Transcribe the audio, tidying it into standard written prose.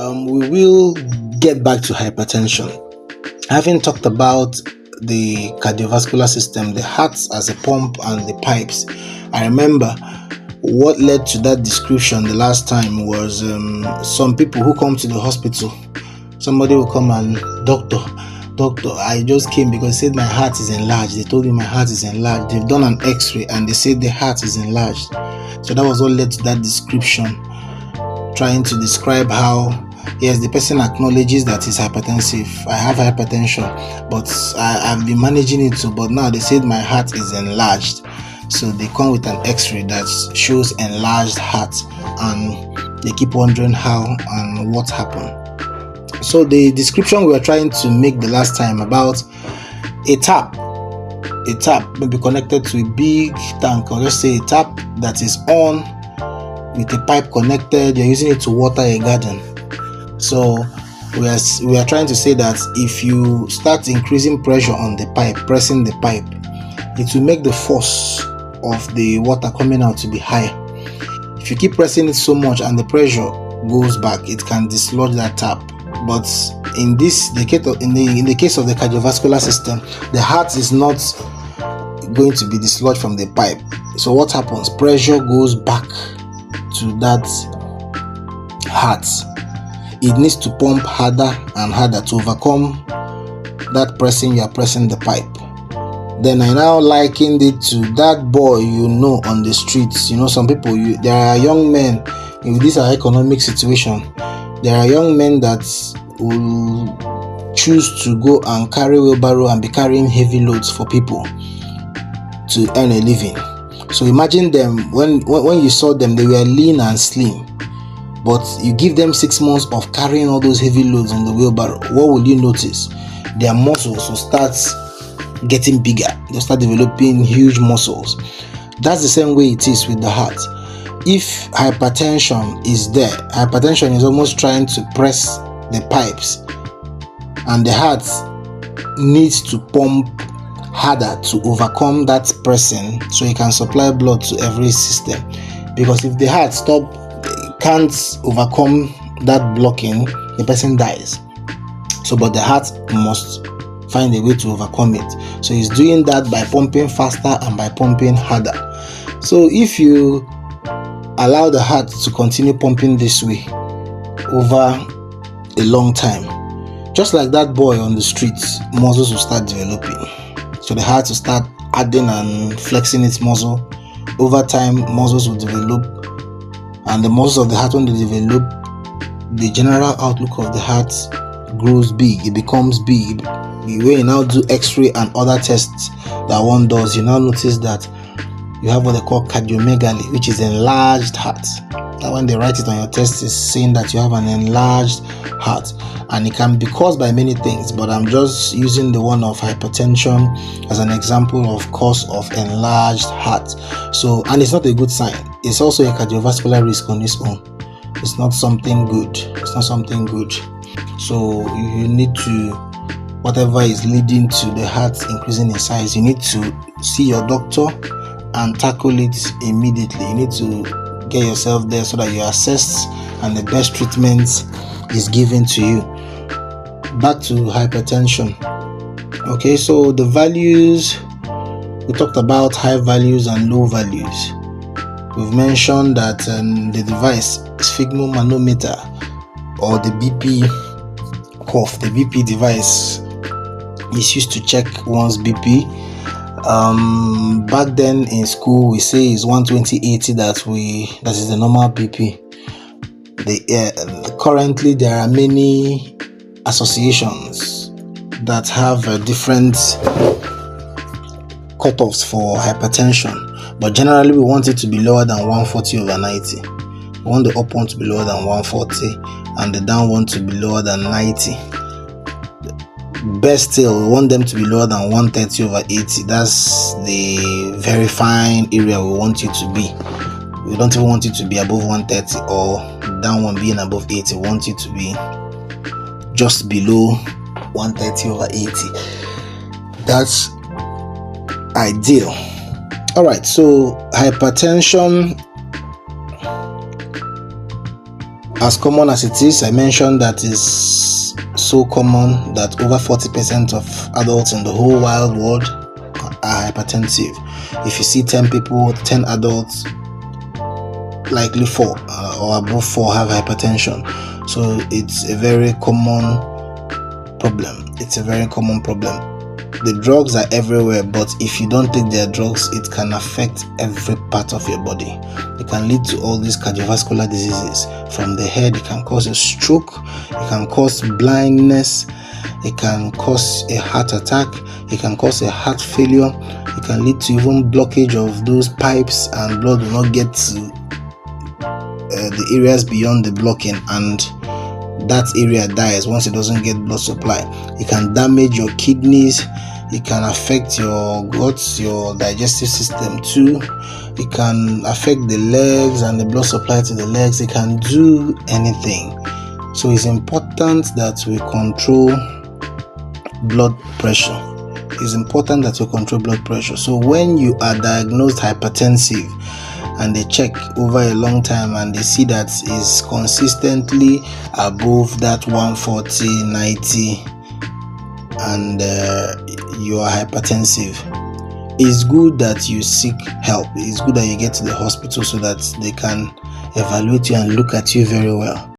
We will get back to hypertension. Having talked about the cardiovascular system, the heart as a pump and the pipes, I remember what led to that description the last time was some people who come to the hospital. Somebody will come and, doctor, I just came because they said my heart is enlarged. They told me my heart is enlarged. They've done an x-ray and they said the heart is enlarged. So that was what led to that description, trying to describe how, yes, the person acknowledges that he's hypertensive. I have hypertension, but I've been managing it too. But now they said my heart is enlarged. So they come with an x-ray that shows enlarged heart, and they keep wondering how and what happened. So the description we were trying to make the last time about a tap may be connected to a big tank, or just say a tap that is on with a pipe connected. You're using it to water a garden. So we are trying to say that if you start increasing pressure on the pipe, pressing the pipe, it will make the force of the water coming out to be higher. If you keep pressing it so much and the pressure goes back, it can dislodge that tap. But in the case of the cardiovascular system, the heart is not going to be dislodged from the pipe. So what happens? Pressure goes back to that heart. It needs to pump harder and harder to overcome that pressing. You are pressing the pipe. Then I now likened it to that boy on the streets. Some people, there are young men in this economic situation. There are young men that will choose to go and carry wheelbarrow and be carrying heavy loads for people to earn a living. So imagine them, when you saw them, they were lean and slim. But you give them 6 months of carrying all those heavy loads in the wheelbarrow. What will you notice? Their muscles will start getting bigger. They'll start developing huge muscles. That's the same way it is with the heart. If hypertension is there, hypertension is almost trying to press the pipes, and the heart needs to pump harder to overcome that pressing so it can supply blood to every system. Because if the heart can't overcome that blocking, the person dies. But the heart must find a way to overcome it. So he's doing that by pumping faster and by pumping harder. So if you allow the heart to continue pumping this way over a long time, just like that boy on the streets, muscles will start developing. So the heart will start adding and flexing its muscle. Over time, muscles will develop, and the muscles of the heart, when they develop, the general outlook of the heart grows big. It becomes big. When you now do x-ray and other tests that one does, you now notice that you have what they call cardiomegaly, which is enlarged heart. Now when they write it on your test, it's saying that you have an enlarged heart, and it can be caused by many things, but I'm just using the one of hypertension as an example of cause of enlarged heart. So, and it's not a good sign. It's also a cardiovascular risk on its own. It's not something good. So you need to, whatever is leading to the heart increasing in size, you need to see your doctor and tackle it immediately. You need to get yourself there so that you're assessed and the best treatment is given to you. Back to hypertension. Okay, so the values, we talked about high values and low values. We've mentioned that the device, sphygmomanometer, or the BP cuff, the BP device, is used to check one's BP. Back then in school, we say it's 120/80 that is the normal BP. Currently there are many associations that have different cutoffs for hypertension, but generally we want it to be lower than 140/90. We want the up one to be lower than 140 and the down one to be lower than 90. Best still, we want them to be lower than 130/80. That's the very fine area we want you to be. We don't even want you to be above 130 or down one being above 80. We want you to be just below 130/80. That's ideal. All right, so hypertension As common as it is, I mentioned that is so common that over 40% of adults in the whole wide world are hypertensive. If you see 10 people, 10 adults, likely 4 or above 4 have hypertension. So it's a very common problem. The drugs are everywhere, but if you don't take their drugs, it can affect every part of your body. It can lead to all these cardiovascular diseases. From the head, it can cause a stroke, it can cause blindness, it can cause a heart attack, it can cause a heart failure, it can lead to even blockage of those pipes, and blood will not get to the areas beyond the blocking, and that area dies once it doesn't get blood supply. It can damage your kidneys, it can affect your guts, your digestive system too. It can affect the legs and the blood supply to the legs. It can do anything. So it's important that we control blood pressure. So when you are diagnosed hypertensive and they check over a long time and they see that is consistently above that 140/90 and you are hypertensive, it's good that you seek help. It's good that you get to the hospital so that they can evaluate you and look at you very well.